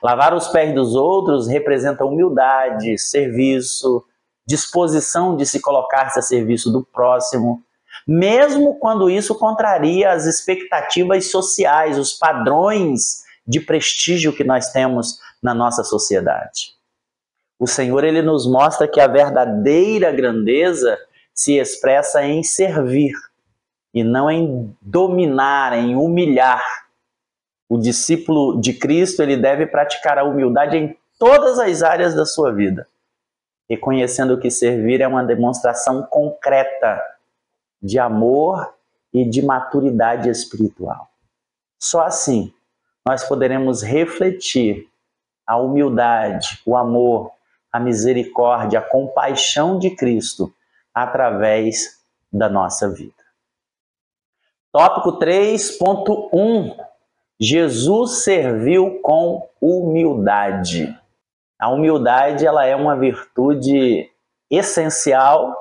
Lavar os pés dos outros representa humildade, serviço, disposição de se colocar-se a serviço do próximo, mesmo quando isso contraria as expectativas sociais, os padrões de prestígio que nós temos na nossa sociedade. O Senhor, ele nos mostra que a verdadeira grandeza se expressa em servir e não em dominar, em humilhar. O discípulo de Cristo, ele deve praticar a humildade em todas as áreas da sua vida, reconhecendo que servir é uma demonstração concreta de amor e de maturidade espiritual. Só assim nós poderemos refletir a humildade, o amor, a misericórdia, a compaixão de Cristo através da nossa vida. Tópico 3.1. Jesus serviu com humildade. A humildade, ela é uma virtude essencial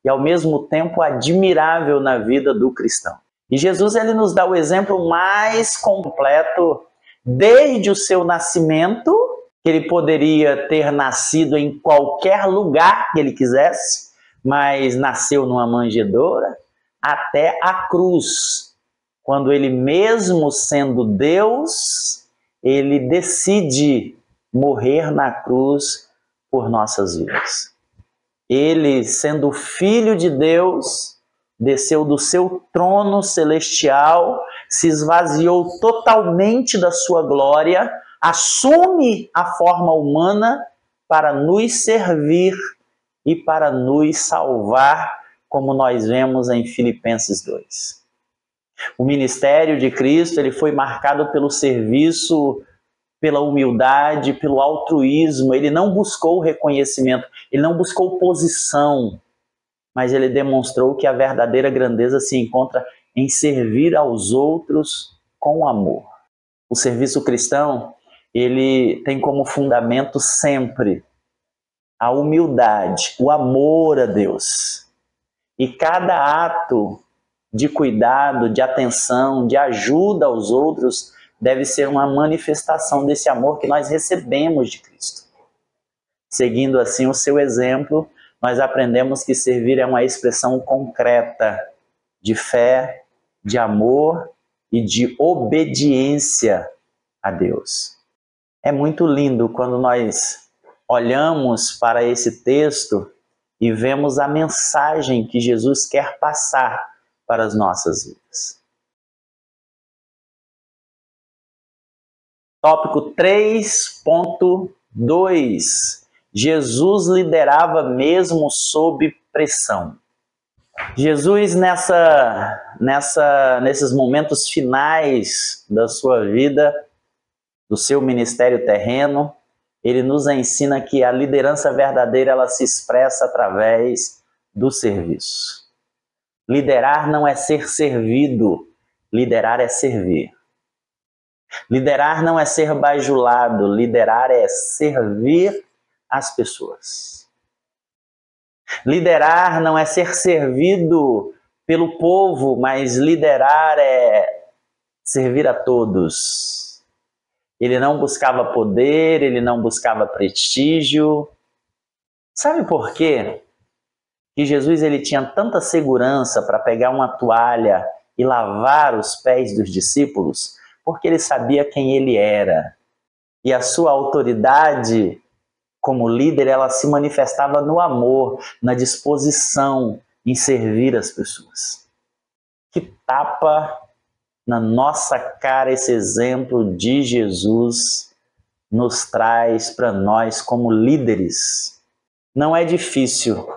e ao mesmo tempo admirável na vida do cristão. E Jesus, ele nos dá o exemplo mais completo desde o seu nascimento, que ele poderia ter nascido em qualquer lugar que ele quisesse, mas nasceu numa manjedoura, até a cruz, quando ele, mesmo sendo Deus, ele decide morrer na cruz por nossas vidas. Ele, sendo filho de Deus, desceu do seu trono celestial, se esvaziou totalmente da sua glória, assume a forma humana para nos servir e para nos salvar, como nós vemos em Filipenses 2. O ministério de Cristo, ele foi marcado pelo serviço, pela humildade, pelo altruísmo. Ele não buscou reconhecimento, ele não buscou posição, mas ele demonstrou que a verdadeira grandeza se encontra em servir aos outros com amor. O serviço cristão, ele tem como fundamento sempre a humildade, o amor a Deus. E cada ato de cuidado, de atenção, de ajuda aos outros deve ser uma manifestação desse amor que nós recebemos de Cristo. Seguindo assim o seu exemplo, nós aprendemos que servir é uma expressão concreta de fé, de amor e de obediência a Deus. É muito lindo quando nós olhamos para esse texto e vemos a mensagem que Jesus quer passar para as nossas vidas. Tópico 3.2. Jesus liderava mesmo sob pressão. Jesus, nesses momentos finais da sua vida, do seu ministério terreno, ele nos ensina que a liderança verdadeira, ela se expressa através do serviço. Liderar não é ser servido, liderar é servir. Liderar não é ser bajulado, liderar é servir as pessoas. Liderar não é ser servido pelo povo, mas liderar é servir a todos. Ele não buscava poder, ele não buscava prestígio. Sabe por quê? Que Jesus ele tinha tanta segurança para pegar uma toalha e lavar os pés dos discípulos? Porque ele sabia quem ele era. E a sua autoridade como líder, ela se manifestava no amor, na disposição em servir as pessoas. Que tapa na nossa cara esse exemplo de Jesus nos traz para nós como líderes. Não é difícil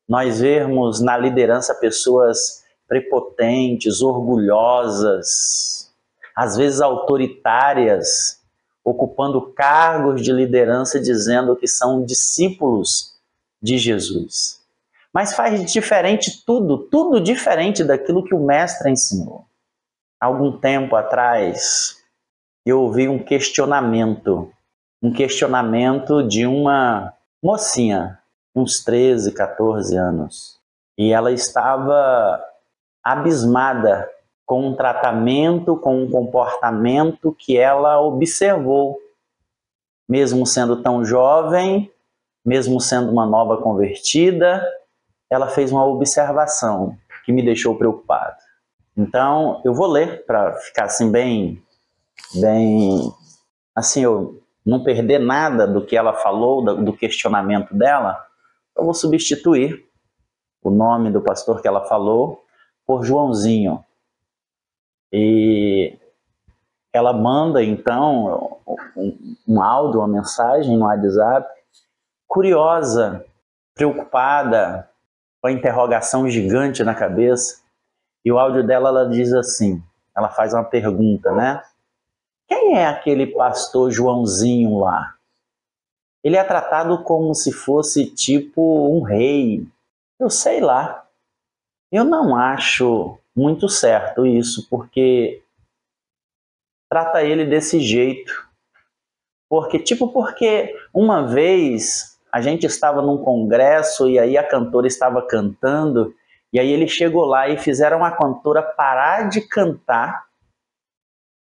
nós vermos na liderança pessoas prepotentes, orgulhosas, às vezes autoritárias, ocupando cargos de liderança dizendo que são discípulos de Jesus. Mas faz diferente tudo diferente daquilo que o mestre ensinou. Algum tempo atrás, eu ouvi um questionamento de uma mocinha, uns 13, 14 anos. E ela estava abismada com um tratamento, com um comportamento que ela observou. Mesmo sendo tão jovem, mesmo sendo uma nova convertida, ela fez uma observação que me deixou preocupado. Então, eu vou ler para ficar assim bem, assim, eu não perder nada do que ela falou, do questionamento dela. Eu vou substituir o nome do pastor que ela falou por Joãozinho. E ela manda, então, um áudio, uma mensagem no WhatsApp, curiosa, preocupada, com a interrogação gigante na cabeça. E o áudio dela, ela diz assim, ela faz uma pergunta, né? Quem é aquele pastor Joãozinho lá? Ele é tratado como se fosse tipo um rei. Eu sei lá. Eu não acho muito certo isso, porque trata ele desse jeito. Porque uma vez a gente estava num congresso e aí a cantora estava cantando e aí ele chegou lá e fizeram a cantora parar de cantar.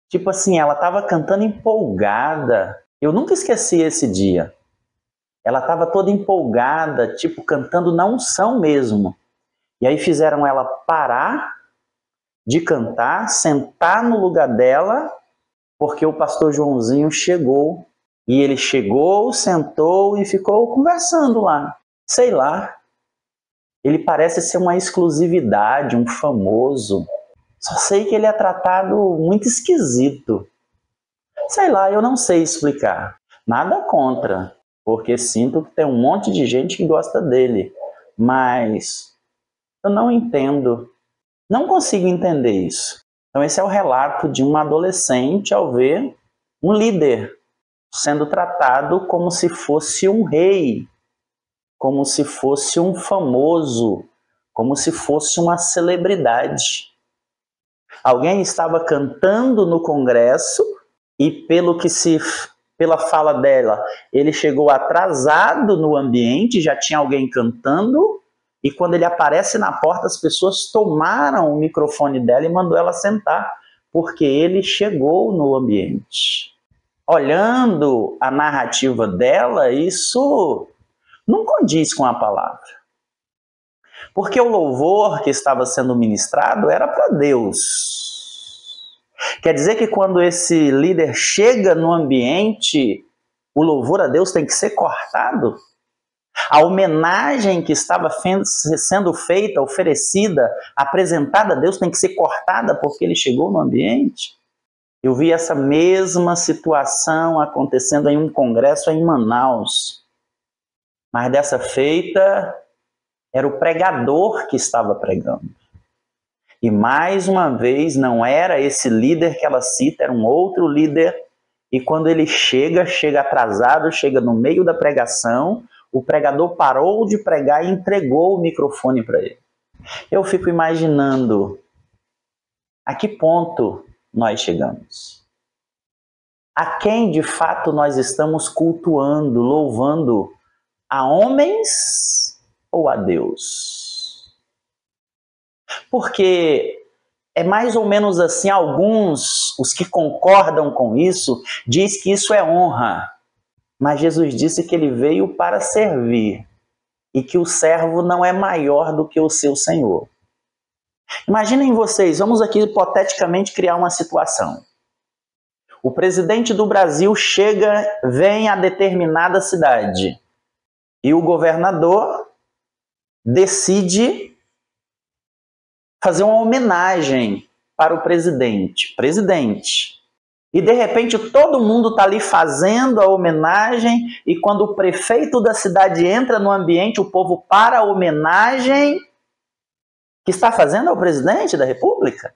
Tipo assim, ela estava cantando empolgada. Eu nunca esqueci esse dia. Ela estava toda empolgada, tipo cantando na unção mesmo. E aí fizeram ela parar de cantar, sentar no lugar dela, porque o pastor Joãozinho chegou. E ele chegou, sentou e ficou conversando lá. Sei lá. Ele parece ser uma exclusividade, um famoso. Só sei que ele é tratado muito esquisito. Sei lá, eu não sei explicar. Nada contra, porque sinto que tem um monte de gente que gosta dele. Mas eu não entendo. Não consigo entender isso. Então esse é o relato de uma adolescente ao ver um líder sendo tratado como se fosse um rei, como se fosse um famoso, como se fosse uma celebridade. Alguém estava cantando no congresso e pela fala dela, ele chegou atrasado no ambiente, já tinha alguém cantando, e quando ele aparece na porta, as pessoas tomaram o microfone dela e mandou ela sentar, porque ele chegou no ambiente. Olhando a narrativa dela, isso não condiz com a palavra. Porque o louvor que estava sendo ministrado era para Deus. Quer dizer que quando esse líder chega no ambiente, o louvor a Deus tem que ser cortado? A homenagem que estava sendo feita, oferecida, apresentada a Deus tem que ser cortada porque ele chegou no ambiente? Eu vi essa mesma situação acontecendo em um congresso em Manaus. Mas dessa feita, era o pregador que estava pregando. E mais uma vez, não era esse líder que ela cita, era um outro líder. E quando ele chega atrasado, chega no meio da pregação, o pregador parou de pregar e entregou o microfone para ele. Eu fico imaginando a que ponto nós chegamos. A quem de fato nós estamos cultuando, louvando? A homens ou a Deus? Porque É mais ou menos assim, alguns, os que concordam com isso, diz que isso é honra. Mas Jesus disse que ele veio para servir e que o servo não é maior do que o seu senhor. Imaginem vocês, vamos aqui hipoteticamente criar uma situação. O presidente do Brasil vem a determinada cidade e o governador decide fazer uma homenagem para o presidente. E de repente todo mundo está ali fazendo a homenagem e quando o prefeito da cidade entra no ambiente, o povo para a homenagem que está fazendo ao presidente da República?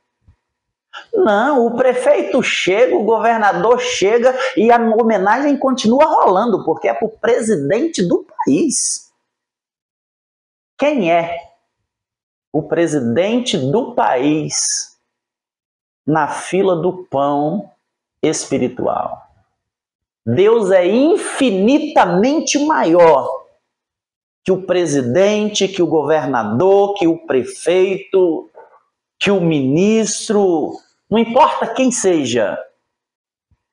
Não, o prefeito chega, o governador chega e a homenagem continua rolando, porque é para o presidente do país. Quem é o presidente do país na fila do pão espiritual? Deus é infinitamente maior que o presidente, que o governador, que o prefeito, que o ministro, não importa quem seja.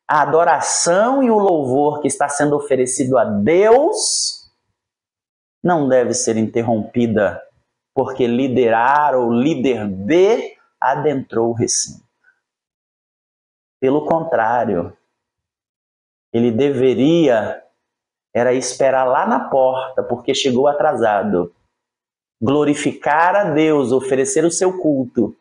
A adoração e o louvor que está sendo oferecido a Deus não deve ser interrompida porque líder A ou líder B adentrou o recinto. Pelo contrário, ele deveria esperar lá na porta, porque chegou atrasado, glorificar a Deus, oferecer o seu culto,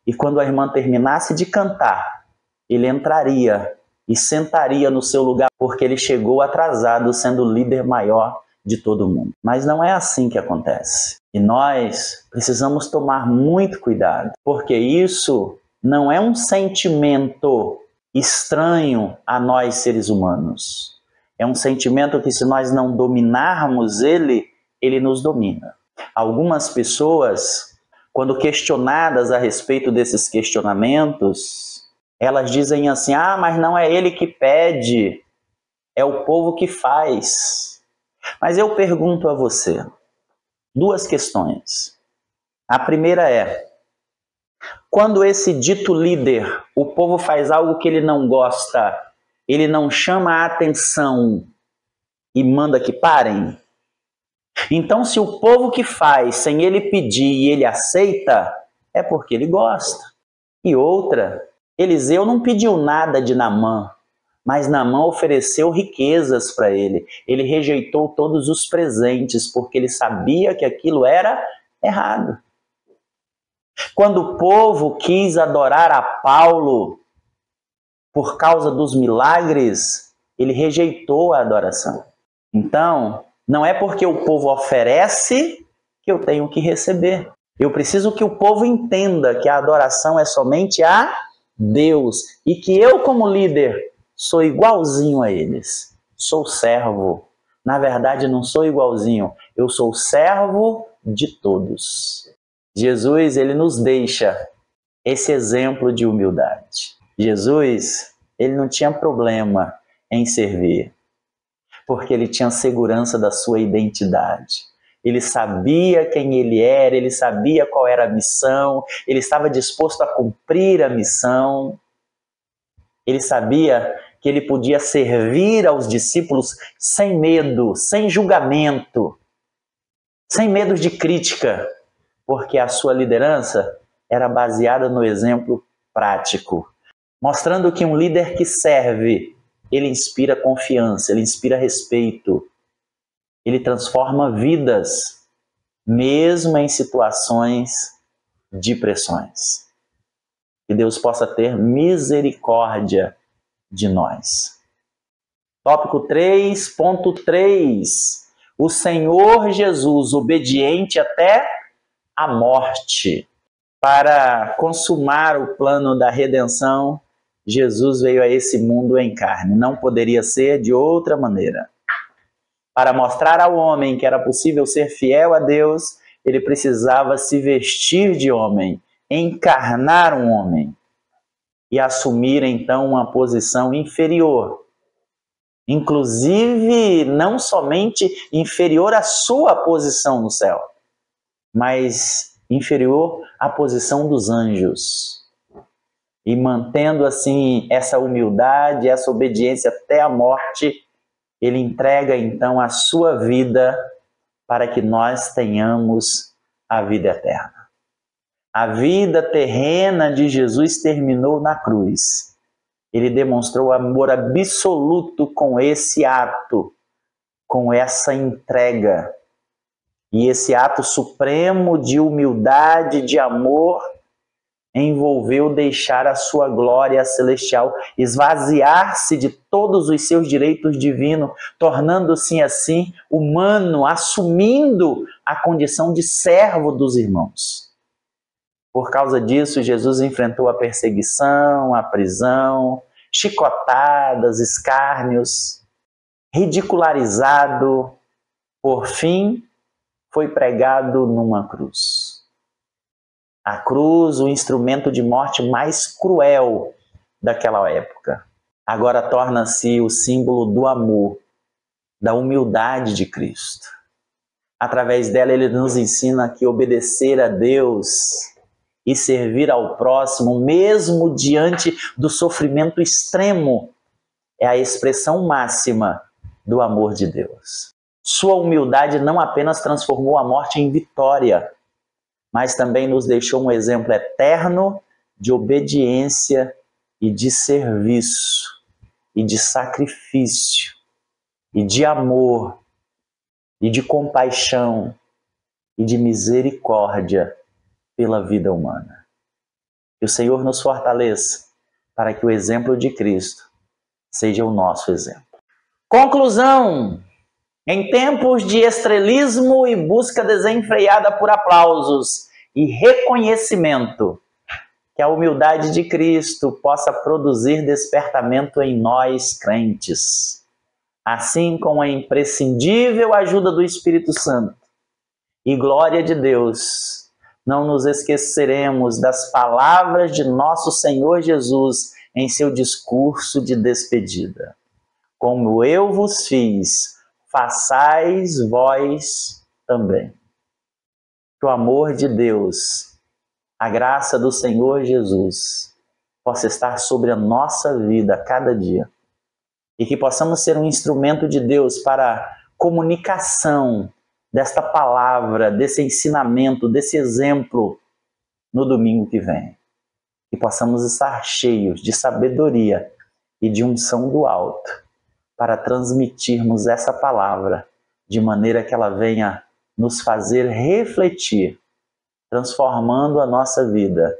e quando a irmã terminasse de cantar, ele entraria e sentaria no seu lugar, porque ele chegou atrasado, sendo o líder maior de todo mundo. Mas não é assim que acontece. E nós precisamos tomar muito cuidado, porque isso não é um sentimento estranho a nós seres humanos. É um sentimento que, se nós não dominarmos ele nos domina. Algumas pessoas, quando questionadas a respeito desses questionamentos, elas dizem assim: ah, mas não é ele que pede, é o povo que faz. Mas eu pergunto a você duas questões. A primeira é: quando esse dito líder, o povo faz algo que ele não gosta, ele não chama a atenção e manda que parem? Então, se o povo que faz sem ele pedir e ele aceita, é porque ele gosta. E outra, Eliseu não pediu nada de Naamã, mas Naamã ofereceu riquezas para ele. Ele rejeitou todos os presentes porque ele sabia que aquilo era errado. Quando o povo quis adorar a Paulo por causa dos milagres, ele rejeitou a adoração. Então, não é porque o povo oferece que eu tenho que receber. Eu preciso que o povo entenda que a adoração é somente a Deus e que eu, como líder, sou igualzinho a eles. Sou servo. Na verdade, não sou igualzinho. Eu sou servo de todos. Jesus, ele nos deixa esse exemplo de humildade. Jesus, ele não tinha problema em servir, porque ele tinha segurança da sua identidade. Ele sabia quem ele era, ele sabia qual era a missão, ele estava disposto a cumprir a missão. Ele sabia que ele podia servir aos discípulos sem medo, sem julgamento, sem medo de crítica, porque a sua liderança era baseada no exemplo prático, mostrando que um líder que serve, ele inspira confiança, ele inspira respeito, ele transforma vidas, mesmo em situações de pressões. Que Deus possa ter misericórdia de nós. Tópico 3.3. O Senhor Jesus, obediente até a morte. Para consumar o plano da redenção, Jesus veio a esse mundo em carne. Não poderia ser de outra maneira. Para mostrar ao homem que era possível ser fiel a Deus, ele precisava se vestir de homem, encarnar um homem e assumir então uma posição inferior. Inclusive, não somente inferior à sua posição no céu, mas inferior à posição dos anjos. e mantendo assim essa humildade, essa obediência até a morte, ele entrega então a sua vida para que nós tenhamos a vida eterna. A vida terrena de Jesus terminou na cruz. Ele demonstrou amor absoluto com esse ato, com essa entrega. E esse ato supremo de humildade, de amor, envolveu deixar a sua glória celestial, esvaziar-se de todos os seus direitos divinos, tornando-se assim humano, assumindo a condição de servo dos irmãos. Por causa disso, Jesus enfrentou a perseguição, a prisão, chicotadas, escárnios, ridicularizado. Por fim, foi pregado numa cruz. A cruz, o instrumento de morte mais cruel daquela época, agora torna-se o símbolo do amor, da humildade de Cristo. Através dela, ele nos ensina que obedecer a Deus e servir ao próximo, mesmo diante do sofrimento extremo, é a expressão máxima do amor de Deus. Sua humildade não apenas transformou a morte em vitória, mas também nos deixou um exemplo eterno de obediência e de serviço, e de sacrifício, e de amor, e de compaixão, e de misericórdia pela vida humana. Que o Senhor nos fortaleça para que o exemplo de Cristo seja o nosso exemplo. Conclusão: em tempos de estrelismo e busca desenfreada por aplausos e reconhecimento, que a humildade de Cristo possa produzir despertamento em nós crentes, assim como a imprescindível ajuda do Espírito Santo e glória de Deus. Não nos esqueceremos das palavras de nosso Senhor Jesus em seu discurso de despedida. Como eu vos fiz, façais vós também. Que o amor de Deus, a graça do Senhor Jesus, possa estar sobre a nossa vida a cada dia. E que possamos ser um instrumento de Deus para a comunicação desta palavra, desse ensinamento, desse exemplo no domingo que vem. Que possamos estar cheios de sabedoria e de unção do alto para transmitirmos essa palavra de maneira que ela venha nos fazer refletir, transformando a nossa vida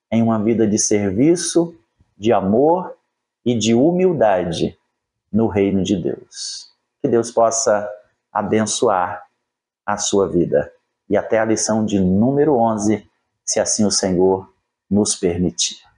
em uma vida de serviço, de amor e de humildade no reino de Deus. Que Deus possa abençoar a sua vida. E até a lição de número 11, se assim o Senhor nos permitir.